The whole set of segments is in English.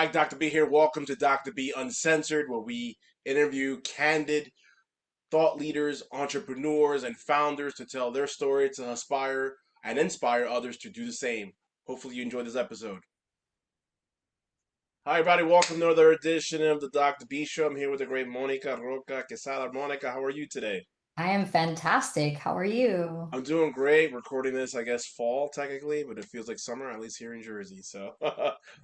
Hi, Dr. B here. Welcome to Dr. B Uncensored, where we interview candid thought leaders, entrepreneurs, and founders to tell their story to aspire and inspire others to do the same. Hopefully, you enjoyed this episode. Hi, everybody. Welcome to another edition of the Dr. B Show. I'm here with the great Monica Roca Quesada. Monica, how are you today? I am fantastic. How are you? I'm doing great. Recording this, I guess, fall technically, but it feels like summer, at least here in Jersey. So,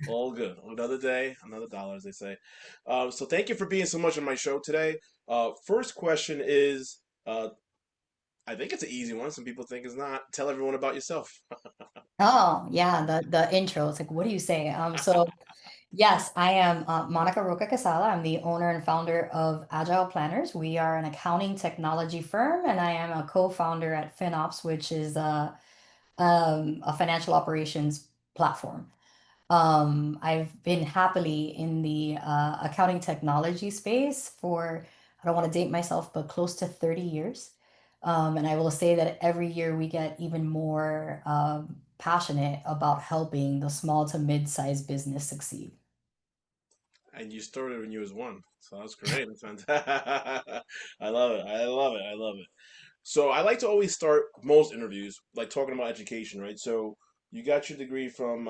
all good. Another day, another dollar, as they say. So, thank you for being so much on my show today. First question is, I think it's an easy one. Some people think it's not. Tell everyone about yourself. Oh, yeah, the intro. It's like, what do you say? Yes, I am Monica Roca Quesada. I'm the owner and founder of Agile Planners. We are an accounting technology firm, and I am a co-founder at FinOps, which is a financial operations platform. I've been happily in the accounting technology space for, I don't want to date myself, but close to 30 years. And I will say that every year we get even more passionate about helping the small to mid-sized business succeed. And you started when you was one, so that's great. That's fantastic. I love it. I love it. I love it. So I like to always start most interviews like talking about education, right? So you got your degree from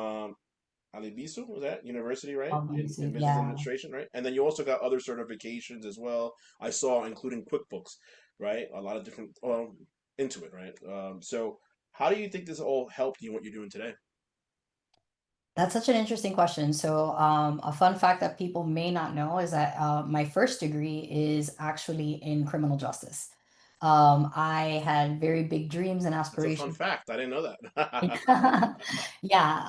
Alibisu, was that university, right? In Obviously, business yeah. administration, right? And then you also got other certifications as well. I saw, including QuickBooks, right? A lot of different into it, right? So how do you think this all helped you what you're doing today? That's such an interesting question. A fun fact that people may not know is that my first degree is actually in criminal justice. I had very big dreams and That's a fun aspirations. fact. I didn't know that. Yeah,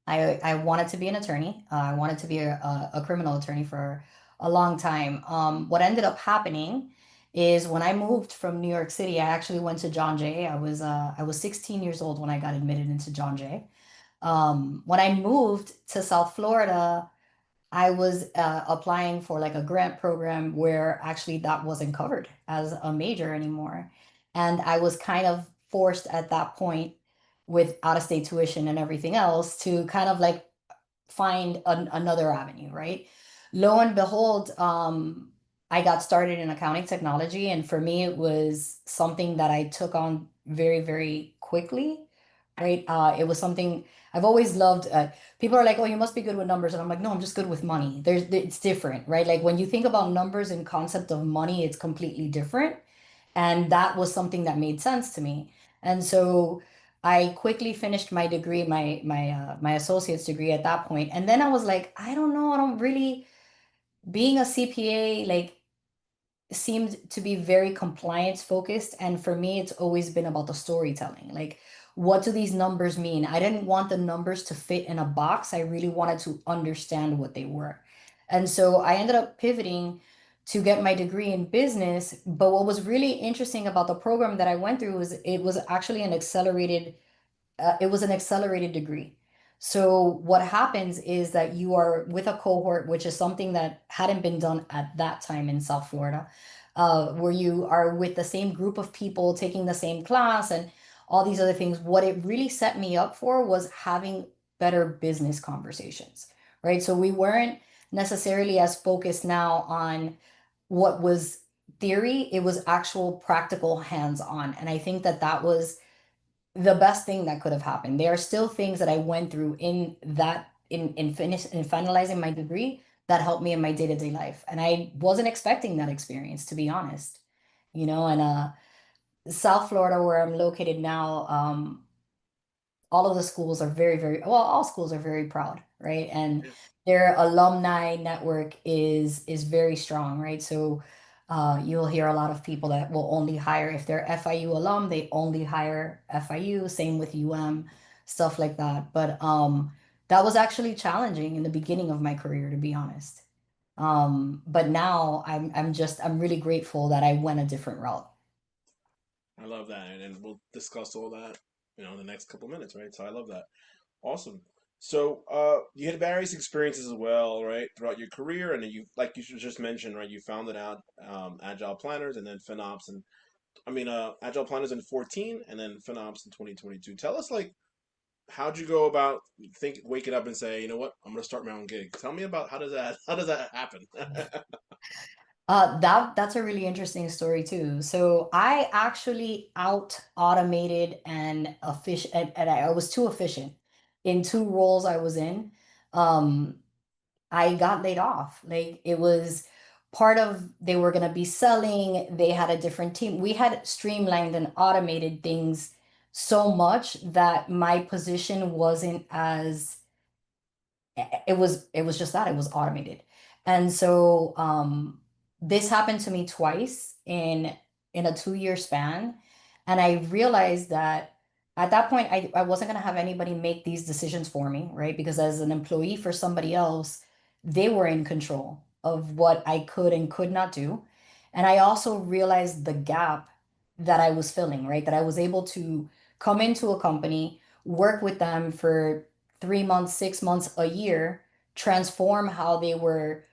I wanted to be an attorney. I wanted to be a criminal attorney for a long time. What ended up happening is when I moved from New York City, I actually went to John Jay. I was 16 years old when I got admitted into John Jay. When I moved to South Florida, I was applying for like a grant program where actually that wasn't covered as a major anymore. And I was kind of forced at that point with out of state tuition and everything else to kind of like find another avenue, right? Lo and behold, I got started in accounting technology, and for me, it was something that I took on very, very quickly, right? It was something I've always loved. People are like, "Oh, you must be good with numbers," and I'm like, "No, I'm just good with money." It's different, right? Like when you think about numbers and concept of money, it's completely different, and that was something that made sense to me, and so. I quickly finished my degree, my associate's degree at that point. And then I was like, I don't know, I don't really being a CPA like seemed to be very compliance focused. And for me, it's always been about the storytelling. Like, what do these numbers mean? I didn't want the numbers to fit in a box. I really wanted to understand what they were. And so I ended up pivoting to get my degree in business. But what was really interesting about the program that I went through was it was actually an accelerated degree. So what happens is that you are with a cohort, which is something that hadn't been done at that time in South Florida, where you are with the same group of people taking the same class and all these other things. What it really set me up for was having better business conversations, right? So we weren't necessarily as focused now on what was theory, it was actual practical hands-on. And I think that that was the best thing that could have happened. There are still things that I went through in finalizing my degree that helped me in my day-to-day life. And I wasn't expecting that experience, to be honest. And South Florida, where I'm located now, all of the schools are very, very well, all schools are very proud, right? And Yeah. their alumni network is very strong, right? So you'll hear a lot of people that will only hire if they're FIU alum, they only hire FIU, same with UM, stuff like that. But that was actually challenging in the beginning of my career, to be honest. But now I'm really grateful that I went a different route. I love that, and we'll discuss all that, in the next couple minutes, right? So I love that. Awesome. So, you had various experiences as well, right, throughout your career, and then like you just mentioned, right, you founded out Agile Planners and then FinOps, Agile Planners in 14, and then FinOps in 2022. Tell us, like, how'd you go about waking up and say, you know what, I'm gonna start my own gig? Tell me about how does that happen? That's a really interesting story too. So I actually out automated and efficient, and I was too efficient in two roles I was in. Um, I got laid off. Like it was part of they were gonna be selling. They had a different team. We had streamlined and automated things so much that my position wasn't as it was just that it was automated. And so this happened to me twice in a 2 year span. And I realized that at that point I wasn't going to have anybody make these decisions for me, right? Because as an employee for somebody else, they were in control of what I could and could not do. And I also realized the gap that I was filling, right? That I was able to come into a company, work with them for 3 months, 6 months, a year, transform how they were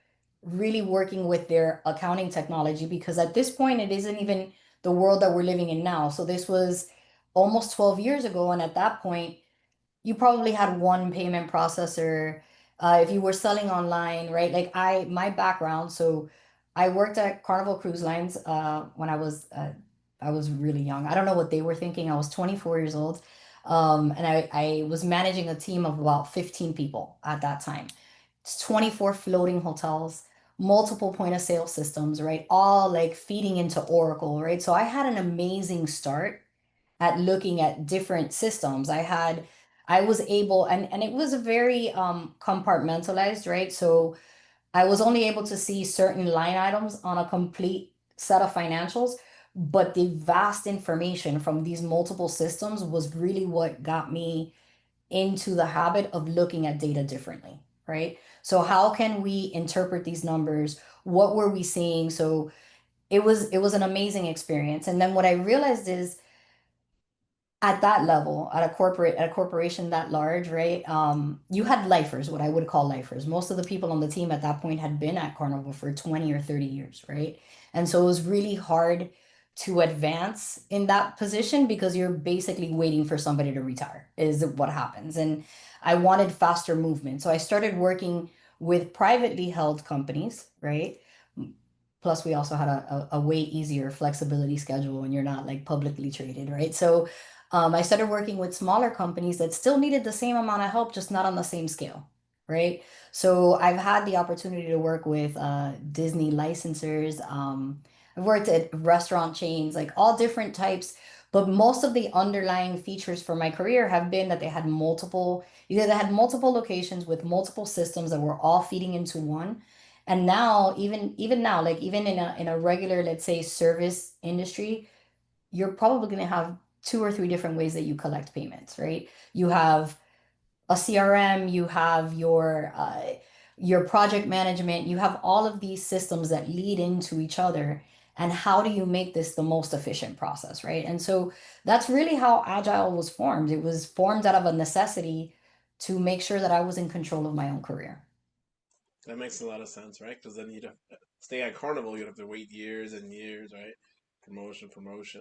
really working with their accounting technology. Because at this point, it isn't even the world that we're living in now. So this was almost 12 years ago. And at that point, you probably had one payment processor. If you were selling online, right? Like my background, so I worked at Carnival Cruise Lines when I was really young. I don't know what they were thinking. I was 24 years old, and I was managing a team of about 15 people at that time. It's 24 floating hotels, multiple point of sale systems, right? All like feeding into Oracle, right? So I had an amazing start at looking at different systems. I was able and it was very compartmentalized, right? So I was only able to see certain line items on a complete set of financials, but the vast information from these multiple systems was really what got me into the habit of looking at data differently, right? So how can we interpret these numbers? What were we seeing? So it was an amazing experience. And then what I realized is at that level, at a corporation that large, right? You had lifers, what I would call lifers. Most of the people on the team at that point had been at Carnival for 20 or 30 years, right? And so it was really hard to advance in that position because you're basically waiting for somebody to retire, is what happens. And I wanted faster movement. So I started working with privately held companies, right? Plus, we also had a way easier flexibility schedule when you're not like publicly traded, right? So I started working with smaller companies that still needed the same amount of help, just not on the same scale, right? So I've had the opportunity to work with Disney licensors. I've worked at restaurant chains, like all different types. But most of the underlying features for my career have been that either they had multiple locations with multiple systems that were all feeding into one. And now, even now, like even in a regular, let's say, service industry, you're probably going to have two or three different ways that you collect payments, right? You have a CRM, you have your project management, you have all of these systems that lead into each other. And how do you make this the most efficient process, right? And so that's really how Agile was formed. It was formed out of a necessity to make sure that I was in control of my own career. That makes a lot of sense, right? Because then you'd have to stay at Carnival, you'd have to wait years and years, right? Promotion,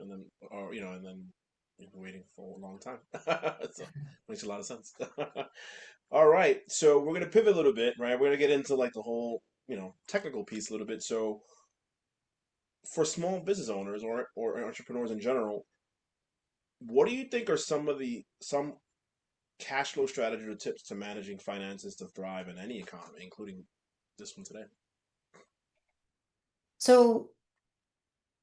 and then, or and then you've been waiting for a long time. So makes a lot of sense. All right, so we're gonna pivot a little bit, right? We're gonna get into like the whole, technical piece a little bit. So for small business owners or entrepreneurs in general, what do you think are some cash flow strategies or tips to managing finances to thrive in any economy, including this one today? So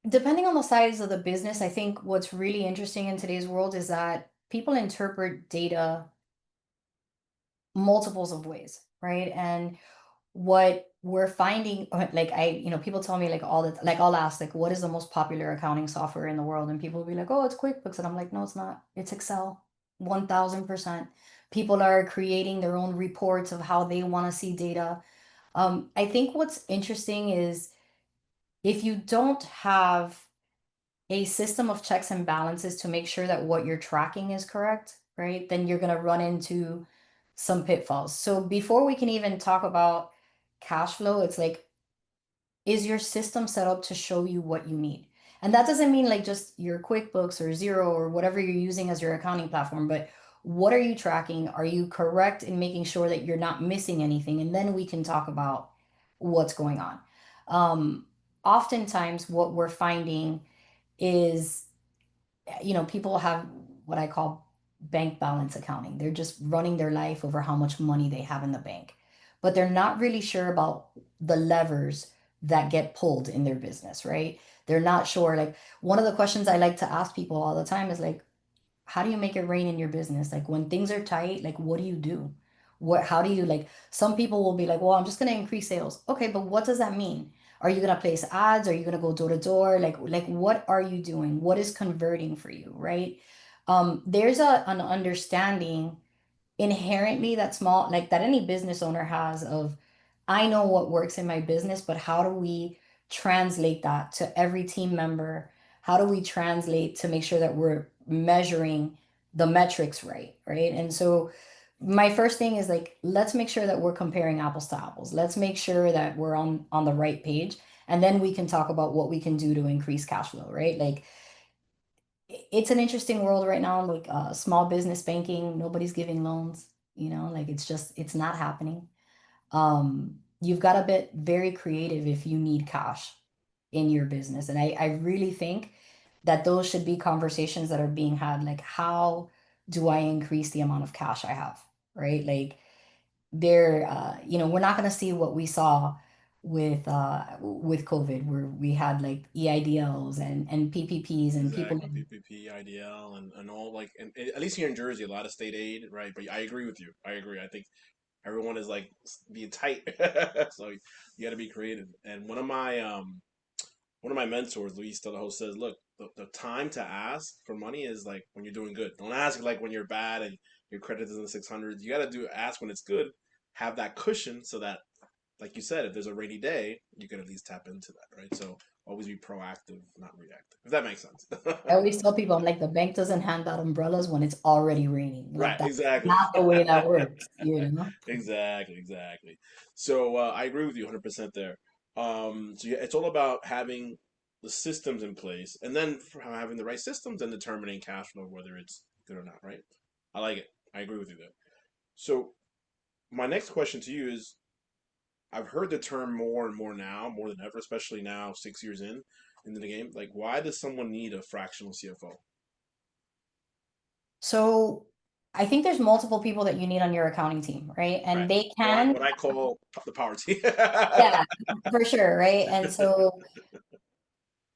depending on the size of the business, I think what's really interesting in today's world is that people interpret data multiples of ways, right? And what we're finding, like people tell me like like I'll ask like, what is the most popular accounting software in the world? And people will be like, oh, it's QuickBooks. And I'm like, no, it's not. It's Excel, 1000%. People are creating their own reports of how they want to see data. I think what's interesting is if you don't have a system of checks and balances to make sure that what you're tracking is correct, right? Then you're going to run into some pitfalls. So before we can even talk about cash flow, it's like, is your system set up to show you what you need? And that doesn't mean like just your QuickBooks or Zero or whatever you're using as your accounting platform, but What are you tracking? Are you correct in making sure that you're not missing anything? And then we can talk about what's going on. Um, Oftentimes, what we're finding is, people have what I call bank balance accounting. They're just running their life over how much money they have in the bank, but they're not really sure about the levers that get pulled in their business, right? They're not sure. Like, one of the questions I like to ask people all the time is like, how do you make it rain in your business? Like, when things are tight, like, what do you do? How do you, like, some people will be like, well, I'm just going to increase sales. Okay, but what does that mean? Are you going to place ads? Are you going to go door to door? Like what are you doing? What is converting for you, right? There's an understanding inherently that small, like that any business owner has of, I know what works in my business, but how do we translate that to every team member? How do we translate to make sure that we're measuring the metrics right, right? And so my first thing is like, let's make sure that we're comparing apples to apples. Let's make sure that we're on the right page. And then we can talk about what we can do to increase cash flow, right? Like, it's an interesting world right now, like small business banking, nobody's giving loans, like it's not happening. You've got to be very creative if you need cash in your business. And I really think that those should be conversations that are being had. Like, how do I increase the amount of cash I have? Right? Like, we're not going to see what we saw with COVID, where we had like EIDLs and PPPs and people. Exactly, PPP, IDL, and all like, and at least here in Jersey, a lot of state aid, right? But I agree with you. I agree. I think everyone is like being tight, so you got to be creative. And one of my mentors, Luis Telejo, says, "Look, the time to ask for money is like when you're doing good. Don't ask like when you're bad and your credit is in the 600s. You got to do ask when it's good. Have that cushion so that, like you said, if there's a rainy day, you can at least tap into that, right? So always be proactive, not reactive. If that makes sense." I always tell people, I'm like, the bank doesn't hand out umbrellas when it's already raining. Like, Right, that's exactly. not the way that works. Exactly, exactly. So I agree with you 100% there. So yeah, it's all about having the systems in place, and then for having the right systems and determining cash flow, whether it's good or not, right? I like it. I agree with you there. So my next question to you is, I've heard the term more and more now, more than ever, especially now, 6 years in into the game. Like, why does someone need a fractional CFO? So I think there's multiple people that you need on your accounting team, right? Right. And they Or can, what I call the power team. yeah, for sure, right? And so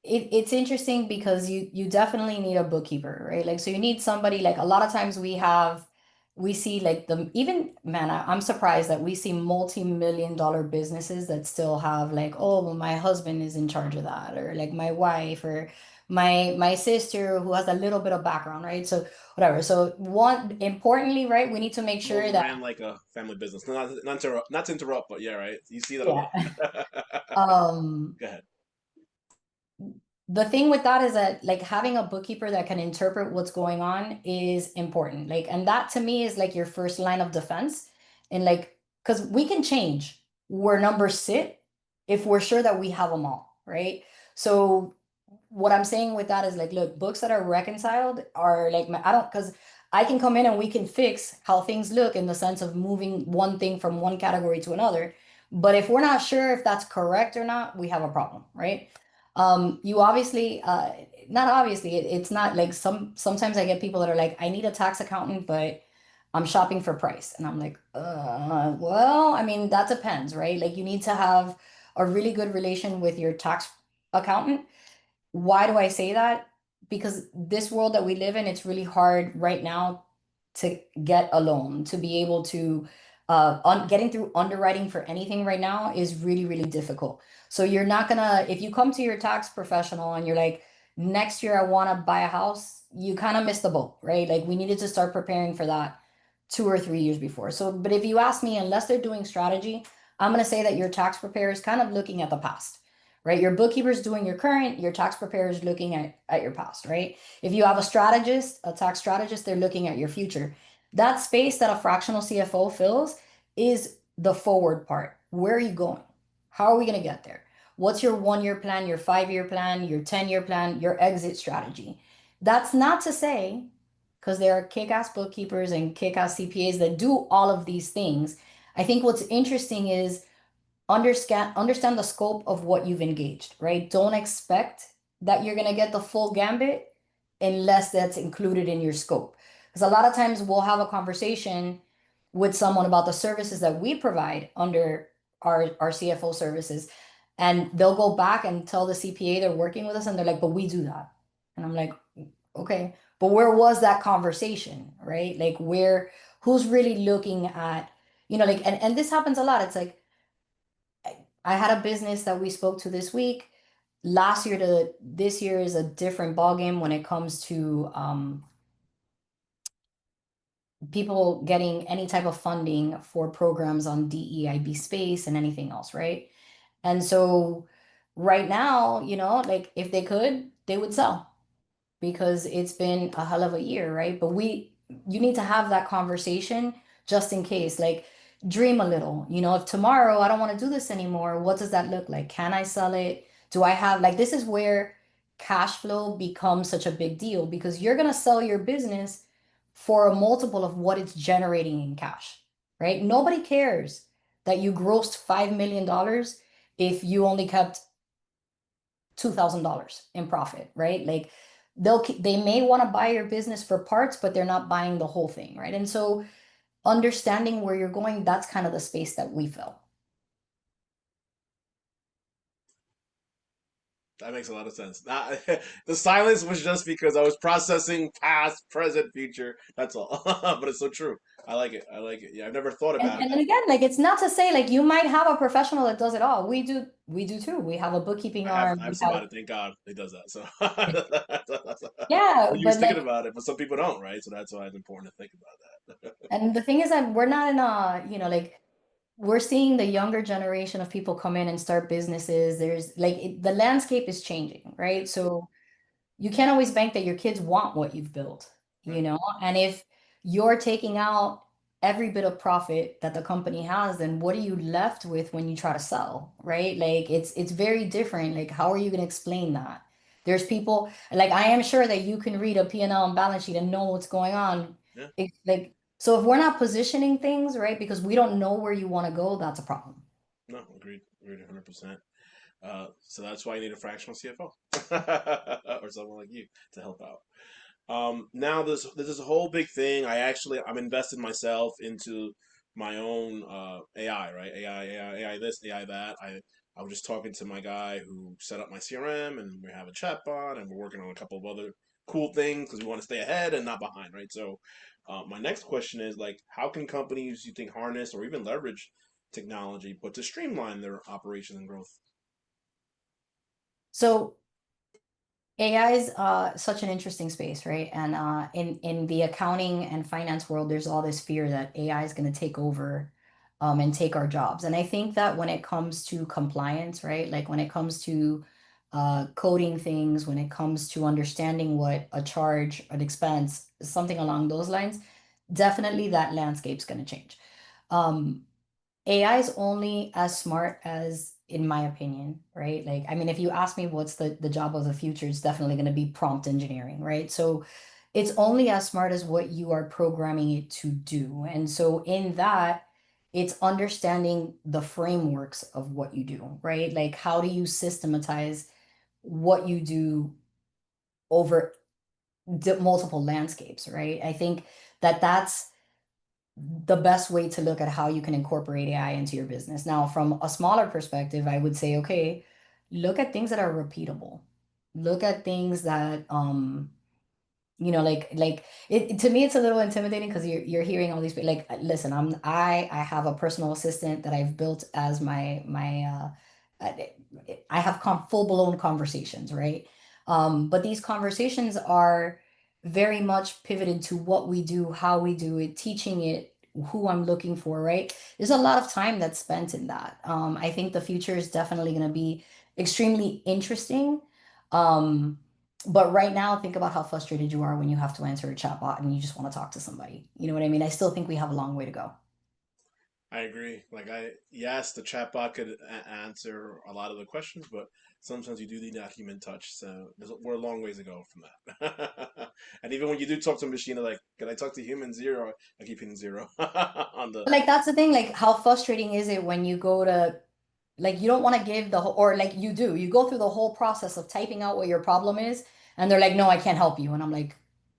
it's interesting because you definitely need a bookkeeper, right? Like, so you need somebody, like, a lot of times we see like the even man, I'm surprised that we see multi-million-dollar businesses that still have like, oh, well, my husband is in charge of that, or like my wife, or my sister who has a little bit of background, right? So whatever. So one importantly, right, we need to make sure Almost that, ran like a family business. Not to interrupt, but yeah, right. You see that a lot. yeah. Um Go ahead. the thing with that is that, like, having a bookkeeper that can interpret what's going on is important. Like, and that to me is like your first line of defense. And like, because we can change where numbers sit if we're sure that we have them all, right? So what I'm saying with that is like, look, books that are reconciled are like, I don't, because I can come in and we can fix how things look in the sense of moving one thing from one category to another. But if we're not sure if that's correct or not, we have a problem, right? You obviously, not obviously, it's not like sometimes I get people that are like, I need a tax accountant, but I'm shopping for price. And I'm like, well, I mean, that depends, right? Like, you need to have a really good relation with your tax accountant. Why do I say that? Because this world that we live in, it's really hard right now to get a loan, to be able to, getting through underwriting for anything right now is really, really difficult. So you're not gonna, if you come to your tax professional and you're like, next year I want to buy a house, you kind of missed the boat, right? Like, we needed to start preparing for that 2 or 3 years before. So, but if you ask me, unless they're doing strategy, I'm gonna say that your tax preparer is kind of looking at the past, right? Your bookkeeper's doing your current, your tax preparer is looking at your past, right? If you have a strategist, a tax strategist, they're looking at your future. That space that a fractional CFO fills is the forward part. Where are you going? How are we going to get there? What's your 1 year plan, your 5 year plan, your 10-year plan, your exit strategy? That's not to say because there are kick-ass bookkeepers and kick-ass CPAs that do all of these things. I think what's interesting is understand the scope of what you've engaged, right? Don't expect that you're going to get the full gambit unless that's included in your scope. Because a lot of times we'll have a conversation with someone about the services that we provide under our CFO services, and they'll go back and tell the CPA they're working with us, and they're like, but we do that. And I'm like, okay, but where was that conversation, right? Like, who's really looking at, like, and this happens a lot. It's like, I had a business that we spoke to this week. Last year to this year is a different ballgame when it comes to people getting any type of funding for programs on DEIB space and anything else, right? And so right now, like if they could, they would sell because it's been a hell of a year, right? But you need to have that conversation just in case. Like, dream a little. If tomorrow I don't want to do this anymore, what does that look like? Can I sell it? Do I have, like, this is where cash flow becomes such a big deal because you're going to sell your business for a multiple of what it's generating in cash, right? Nobody cares that you grossed $5 million if you only kept $2,000 in profit, right? Like, they may want to buy your business for parts, but they're not buying the whole thing, right? And so understanding where you're going, that's kind of the space that we fill. That makes a lot of sense. The silence was just because I was processing past, present, future. That's all. But it's so true. I like it. I like it. Yeah, I've never thought And, about it and that then way. again, like, it's not to say like you might have a professional that does it all. We do too. We have a bookkeeping I arm. have We have, somebody. Thank God he does that. So yeah, we're used but to thinking like, about it, but some people don't, right? So that's why it's important to think about that. and the thing is that we're not in like, we're seeing the younger generation of people come in and start businesses. There's like the landscape is changing, right? So you can't always bank that your kids want what you've built, Right. And if you're taking out every bit of profit that the company has, then what are you left with when you try to sell, right? Like, it's very different. Like, how are you going to explain that? There's people like, I am sure that you can read a P&L and L and balance sheet and know what's going on. Yeah. It's like, so if we're not positioning things, right, because we don't know where you want to go, that's a problem. No, agreed. Agreed 100%. So that's why you need a fractional CFO or someone like you to help out. Now this is a whole big thing. I'm invested myself into my own AI, right? AI this, AI that. I was just talking to my guy who set up my CRM, and we have a chatbot, and we're working on a couple of other cool things because we want to stay ahead and not behind, right? So, my next question is like, how can companies you think harness or even leverage technology, but to streamline their operations and growth? So AI is such an interesting space, right? And in the accounting and finance world, there's all this fear that AI is going to take over and take our jobs. And I think that when it comes to compliance, right? Like when it comes to coding things, when it comes to understanding what a charge, an expense, something along those lines, definitely that landscape's going to change. Um, AI is only as smart as, in my opinion, right? Like, I mean, if you ask me what's the job of the future, it's definitely going to be prompt engineering, right? So it's only as smart as what you are programming it to do. And so in that, it's understanding the frameworks of what you do, right? Like, how do you systematize what you do over multiple landscapes, right? I think that that's the best way to look at how you can incorporate AI into your business. Now, from a smaller perspective, I would say, okay, look at things that are repeatable. Look at things that like to me it's a little intimidating because you're hearing all these like, listen, I have a personal assistant that I've built as I have full-blown conversations, right? But these conversations are very much pivoted to what we do, how we do it, teaching it, who I'm looking for, right? There's a lot of time that's spent in that. I think the future is definitely going to be extremely interesting. Um, but right now, think about how frustrated you are when you have to answer a chatbot and you just want to talk to somebody. You know what I mean? I still think we have a long way to go. I agree. Yes, the chatbot could answer a lot of the questions, but sometimes you do need that human touch. So we're a long ways to go from that. And even when you do talk to a machine, they're like, "Can I talk to human?" Zero. I keep hitting zero on the. Like that's the thing, like how frustrating is it when you go to like you don't want to give the whole or like you do. You go through the whole process of typing out what your problem is and they're like, "No, I can't help you." And I'm like,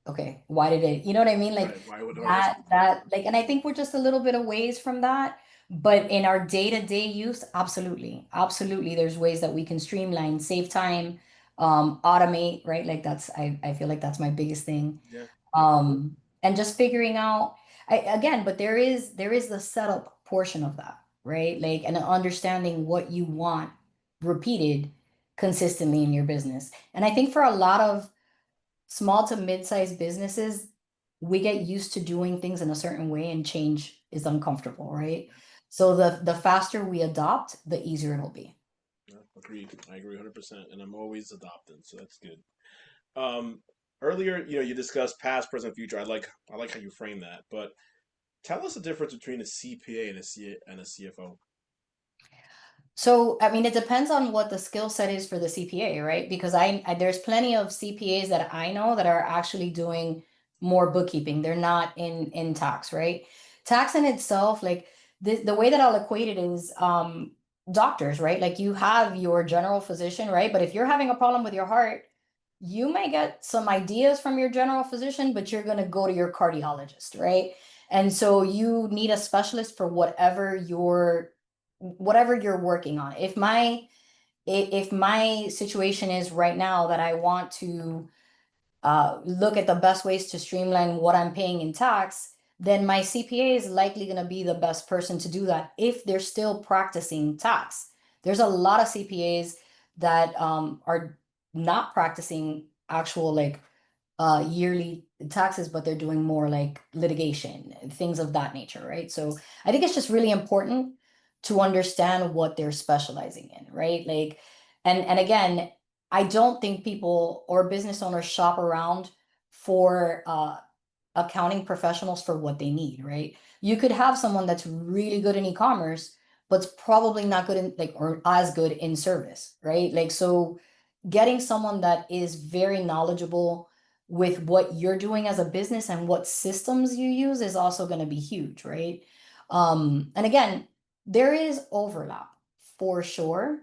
"Okay, why did it?" You know what I mean? Like Right. Why would I waste that my time? that like and I think we're just a little bit of ways from that. But in our day-to-day use, absolutely. Absolutely, there's ways that we can streamline, save time, automate, right? Like I feel like that's my biggest thing. Yeah. Yeah. And just figuring out again, but there is the setup portion of that, right? Like and understanding what you want repeated consistently in your business. And I think for a lot of small to mid-sized businesses, we get used to doing things in a certain way and change is uncomfortable, right? So the faster we adopt, the easier it'll be. Yeah, agreed. I agree 100%. And I'm always adopting, so that's good. Um, Earlier, you discussed past, present, future. I like how you frame that. But tell us the difference between a CPA and a CFO. So, I mean, it depends on what the skill set is for the CPA, right? Because there's plenty of CPAs that I know that are actually doing more bookkeeping. They're not in tax, right? Tax in itself, like the way that I'll equate it is doctors, right? Like you have your general physician, right? But if you're having a problem with your heart, you may get some ideas from your general physician, but you're going to go to your cardiologist, right? And so you need a specialist for whatever you're working on. If my situation is right now that I want to look at the best ways to streamline what I'm paying in tax, then my CPA is likely going to be the best person to do that if they're still practicing tax. There's a lot of CPAs that are not practicing actual like yearly taxes, but they're doing more like litigation, things of that nature, right? So I think it's just really important to understand what they're specializing in, right? Like, and again, I don't think people or business owners shop around for accounting professionals for what they need, right? You could have someone that's really good in e-commerce, but's probably not good in like or as good in service, right? Like so getting someone that is very knowledgeable with what you're doing as a business and what systems you use is also going to be huge, right? And again, there is overlap for sure,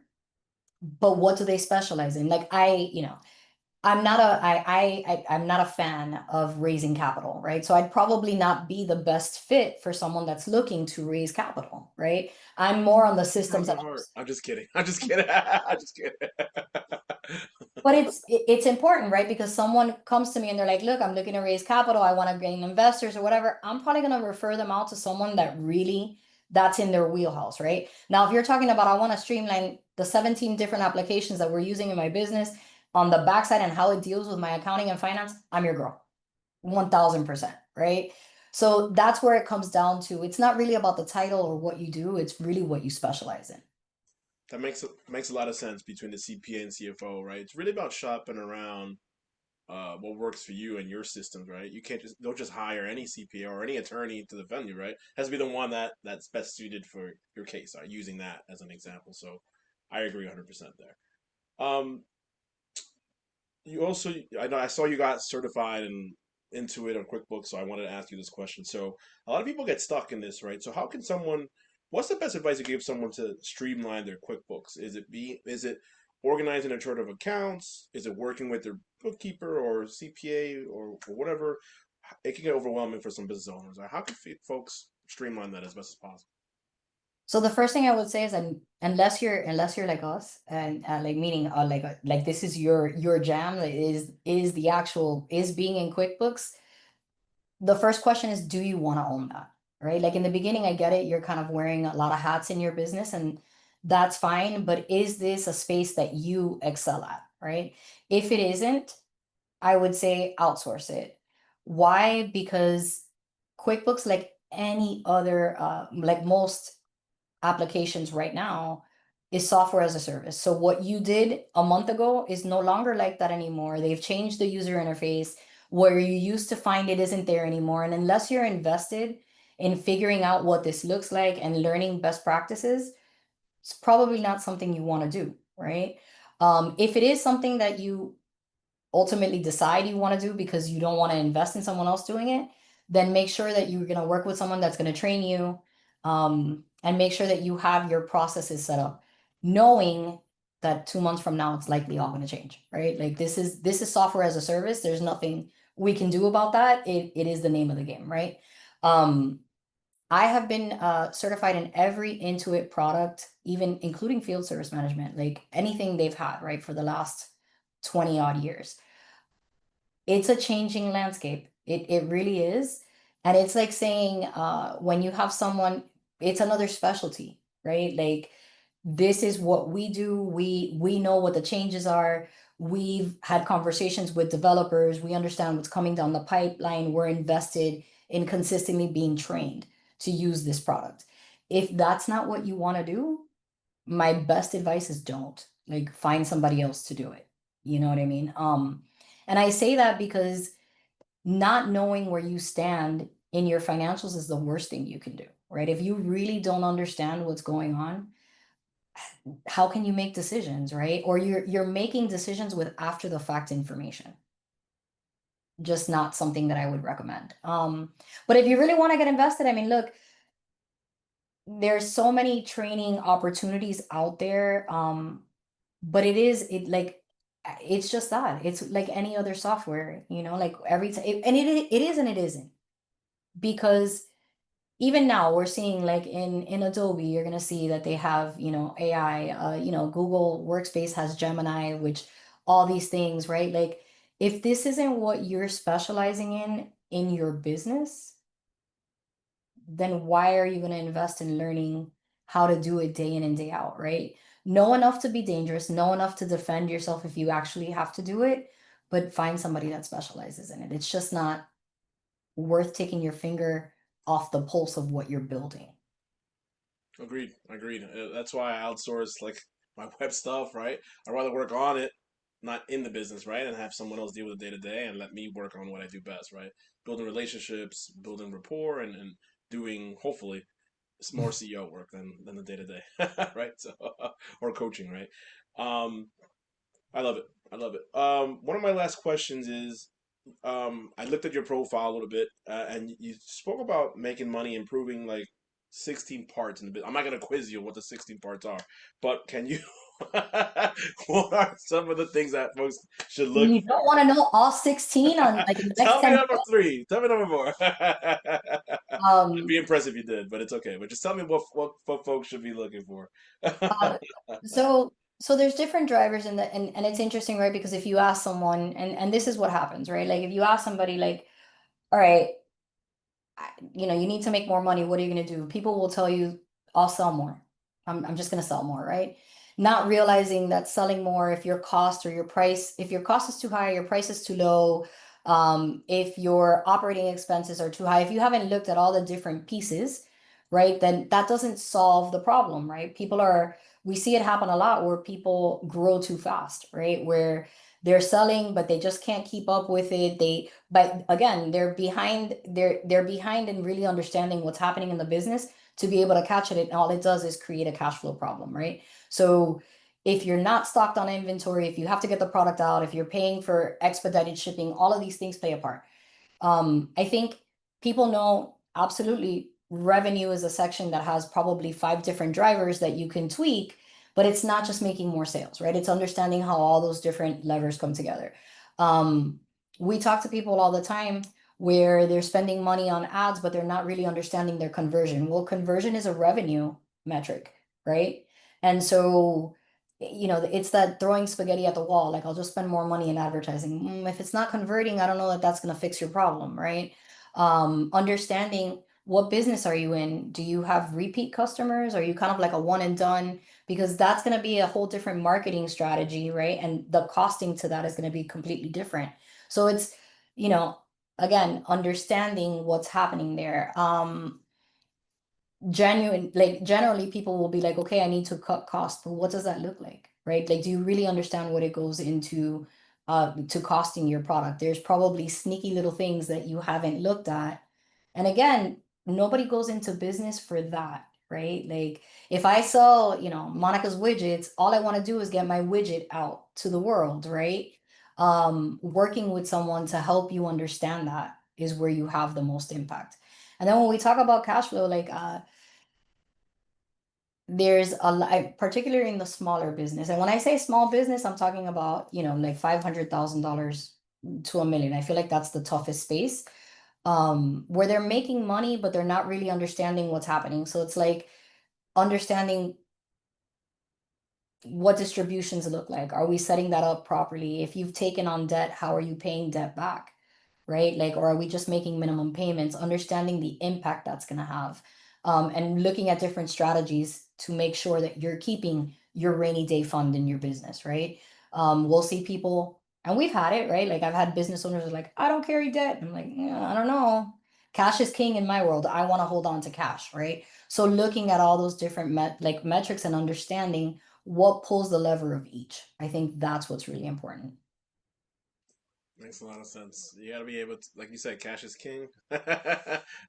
but what do they specialize in? Like I'm not a fan of raising capital, right? So I'd probably not be the best fit for someone that's looking to raise capital, right? I'm more on the systems Has a that heart. I'm just kidding. I'm just kidding. I'm just kidding. but it's important, right? Because someone comes to me and they're like, "Look, I'm looking to raise capital. I want to gain investors or whatever." I'm probably going to refer them out to someone that really that's in their wheelhouse, right? Now, if you're talking about I want to streamline the 17 different applications that we're using in my business on the backside and how it deals with my accounting and finance, I'm your girl. 1000%, right? So that's where it comes down to. It's not really about the title or what you do, it's really what you specialize in. That makes a lot of sense between the CPA and CFO, right? It's really about shopping around what works for you and your systems, right? You can't just don't just hire any CPA or any attorney to defend you, right? It has to be the one that's best suited for your case. Using that as an example, so I agree 100% there. Um, you also, I know I saw you got certified and into it on QuickBooks, so I wanted to ask you this question. So a lot of people get stuck in this, right? So how can someone, what's the best advice you give someone to streamline their QuickBooks? Is it organizing a chart of accounts? Is it working with their bookkeeper or CPA or whatever? It can get overwhelming for some business owners. How can folks streamline that as best as possible? So the first thing I would say is, unless you're like us, and like meaning like this is your jam, like, is the actual is being in QuickBooks. The first question is, do you want to own that? Right? Like in the beginning, I get it. You're kind of wearing a lot of hats in your business, and that's fine. But is this a space that you excel at? Right? If it isn't, I would say outsource it. Why? Because QuickBooks, like any other, like most applications right now is software as a service. So what you did a month ago is no longer like that anymore. They've changed the user interface where you used to find it isn't there anymore. And unless you're invested in figuring out what this looks like and learning best practices, it's probably not something you want to do, right? If it is something that you ultimately decide you want to do because you don't want to invest in someone else doing it, then make sure that you're going to work with someone that's going to train you, and make sure that you have your processes set up, knowing that 2 months from now it's likely all going to change, right? Like this is software as a service. There's nothing we can do about that. It is the name of the game, right? Um, I have been certified in every Intuit product, even including field service management, like anything they've had, right, for the last 20 odd years. It's a changing landscape. It really is. And it's like saying when you have someone, it's another specialty, right? Like this is what we do. We know what the changes are. We've had conversations with developers. We understand what's coming down the pipeline. We're invested in consistently being trained to use this product. If that's not what you want to do, my best advice is don't. Like find somebody else to do it. You know what I mean? And I say that because not knowing where you stand in your financials is the worst thing you can do, right? If you really don't understand what's going on, how can you make decisions, right? Or you're making decisions with after the fact information. Just not something that I would recommend. But if you really want to get invested, I mean, look, there's so many training opportunities out there. But it like it's just that. It's like any other software, like every time, and it is and it isn't. Because even now we're seeing like in Adobe, you're gonna see that they have, AI, Google Workspace has Gemini, which all these things, right? Like if this isn't what you're specializing in your business, then why are you going to invest in learning how to do it day in and day out, right? Know enough to be dangerous, know enough to defend yourself if you actually have to do it, but find somebody that specializes in it. It's just not worth taking your finger off the pulse of what you're building. Agreed. Agreed. That's why I outsource like my web stuff, right? I'd rather work on it, not in the business, right? And have someone else deal with the day to day and let me work on what I do best, right? Building relationships, building rapport, and doing hopefully more CEO work than the day to day, right? So or coaching, right? Um, I love it. I love it. One of my last questions is I looked at your profile a little bit, and you spoke about making money, improving like 16 parts in the bit. I'm not gonna quiz you what the 16 parts are, but can you? What are some of the things that folks should look You don't for? want to know all 16 on like in the next Tell me 10 number three. Tell me number four. I'd um be impressed if you did, but it's okay. But just tell me what folks should be looking for. uh, so there's different drivers in the and it's interesting, right? Because if you ask someone, and this is what happens, right? Like if you ask somebody like, all right, you need to make more money. What are you going to do? People will tell you, I'll sell more. I'm just going to sell more, right? Not realizing that selling more, if your cost or your price, if your cost is too high, your price is too low, if your operating expenses are too high, if you haven't looked at all the different pieces, right, then that doesn't solve the problem, right? We see it happen a lot where people grow too fast, right? Where they're selling, but they just can't keep up with it. But again, they're behind in really understanding what's happening in the business to be able to catch it. And all it does is create a cash flow problem, right? So if you're not stocked on inventory, if you have to get the product out, if you're paying for expedited shipping, all of these things play a part. I think people know absolutely revenue is a section that has probably five different drivers that you can tweak, but it's not just making more sales, right? It's understanding how all those different levers come together. Um, we talk to people all the time where they're spending money on ads, but they're not really understanding their conversion. Well, conversion is a revenue metric, right? And so, it's that throwing spaghetti at the wall. Like, I'll just spend more money in advertising. If it's not converting, I don't know that that's going to fix your problem, right? Understanding what business are you in? Do you have repeat customers? Are you kind of like a one and done? Because that's going to be a whole different marketing strategy, right? And the costing to that is going to be completely different. So it's, you know, again, understanding what's happening there. Generally people will be like, okay, I need to cut costs, but what does that look like, right? Like, do you really understand what it goes into to costing your product? There's probably sneaky little things that you haven't looked at. And again, nobody goes into business for that, right? Like if I sell, Monica's widgets, all I want to do is get my widget out to the world, right? Working with someone to help you understand that is where you have the most impact. And then when we talk about cash flow, like there's a lot, particularly in the smaller business. And when I say small business, I'm talking about, like $500,000 to a million. I feel like that's the toughest space, where they're making money, but they're not really understanding what's happening. So it's like understanding what distributions look like. Are we setting that up properly? If you've taken on debt, how are you paying debt back? Right? Like, or are we just making minimum payments? Understanding the impact that's going to have, and looking at different strategies to make sure that you're keeping your rainy day fund in your business, right? We'll see people, and we've had it, right? Like, I've had business owners who are like, I don't carry debt. I'm like, "Yeah, I don't know. Cash is king in my world. I want to hold on to cash, right?" So looking at all those different metrics and understanding what pulls the lever of each. I think that's what's really important. Makes a lot of sense. You got to be able to, like you said, cash is king,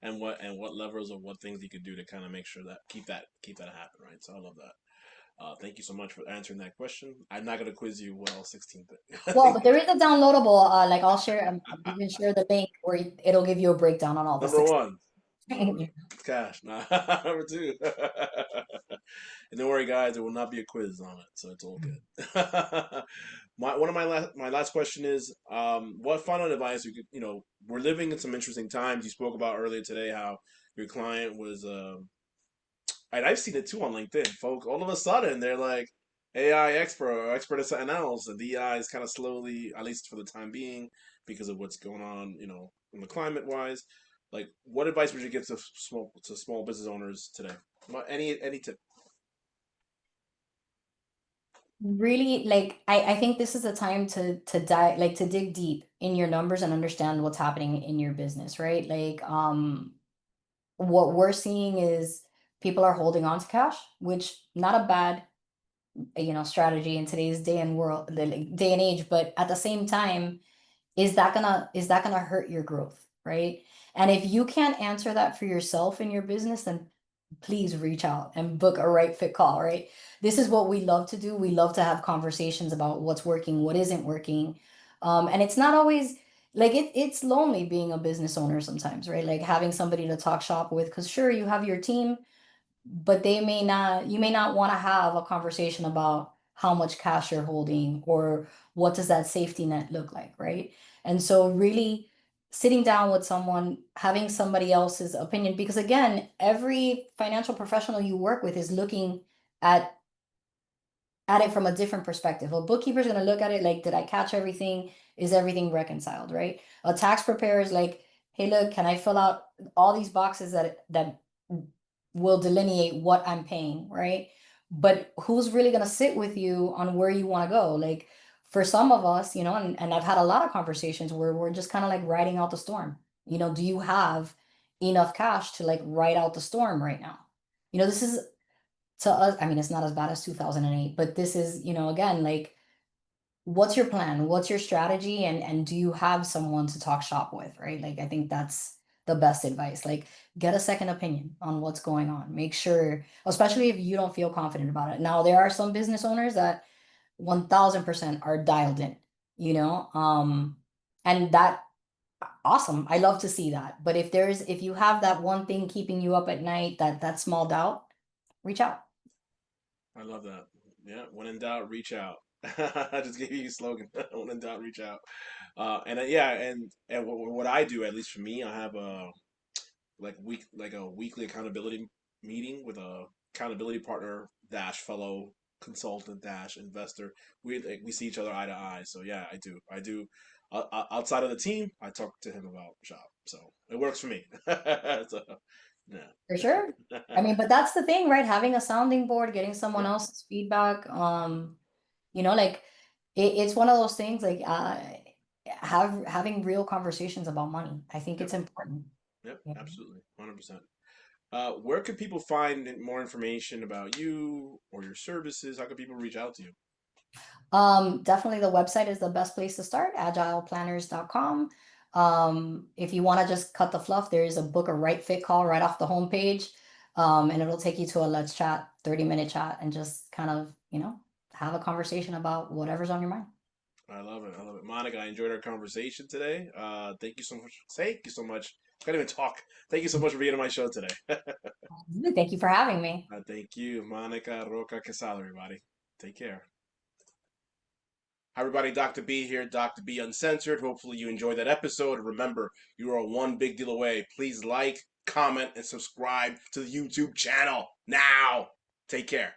and what levers of what things you could do to kind of make sure that keep that happen, right? So I love that. Thank you so much for answering that question. I'm not gonna quiz you what all 16 things. I Well, but think there is a downloadable, like I'll share, we can share the link where it'll give you a breakdown on all the number six. one, cash. Nah, number two. And don't worry, guys, there will not be a quiz on it, so it's all good. My last question is, what final advice you could, we're living in some interesting times. You spoke about earlier today how your client was, and I've seen it too on LinkedIn. Folk, all of a sudden they're like AI expert or expert at something else, and DI is kind of slowly, at least for the time being, because of what's going on, in the climate wise. Like, what advice would you give to small business owners today? Any tip? Really, like I think this is a time to dive, like to dig deep in your numbers and understand what's happening in your business, right? Like what we're seeing is people are holding on to cash, which not a bad, strategy in today's day and age, but at the same time, is that gonna hurt your growth, right? And if you can't answer that for yourself in your business, then please reach out and book a right fit call, right? This is what we love to do. We love to have conversations about what's working, what isn't working. And it's not always like it's lonely being a business owner sometimes, right? Like having somebody to talk shop with, because sure, you have your team, but you may not want to have a conversation about how much cash you're holding or what does that safety net look like, right? And so really sitting down with someone, having somebody else's opinion, because again, every financial professional you work with is looking at it from a different perspective. A bookkeeper's going to look at it like, did I catch everything? Is everything reconciled, right? A tax preparer is like, hey, look, can I fill out all these boxes that will delineate what I'm paying, right? But who's really going to sit with you on where you want to go? Like for some of us, and I've had a lot of conversations where we're just kind of like riding out the storm. Do you have enough cash to like ride out the storm right now? This is to us, I mean, it's not as bad as 2008, but this is, again, like, what's your plan? What's your strategy? And do you have someone to talk shop with, right? Like, I think that's the best advice. Like, get a second opinion on what's going on. Make sure, especially if you don't feel confident about it. Now, there are some business owners that 1000% are dialed in, you know? And that awesome. I love to see that. But if you have that one thing keeping you up at night, that small doubt, reach out. I love that. Yeah, when in doubt, reach out. I just gave you a slogan. When in doubt, reach out. And yeah, and what I do, at least for me, I have a weekly accountability meeting with a accountability partner dash fellow consultant dash investor. We see each other eye to eye. So yeah, I do. Outside of the team, I talk to him about shop. So it works for me. So For sure. yeah. I mean, but that's the thing, right? Having a sounding board, getting someone Yep. else's feedback, like it's one of those things like having real conversations about money. I think Yep. it's important. Yep. Yeah. Absolutely. 100%. Where could people find more information about you or your services? How can people reach out to you? Definitely the website is the best place to start, agileplanners.com. If you want to just cut the fluff, there is a book a right fit call right off the homepage. And it'll take you to a let's chat, 30-minute chat, and just kind of, have a conversation about whatever's on your mind. I love it. I love it. Monica, I enjoyed our conversation today. Thank you so much. Thank you so much. Can't even talk. Thank you so much for being on my show today. Thank you for having me. Thank you, Monica Roca Quesada, everybody. Take care. Hi, everybody. Dr. B here, Dr. B Uncensored. Hopefully, you enjoyed that episode. Remember, you are one big deal away. Please like, comment, and subscribe to the YouTube channel now. Take care.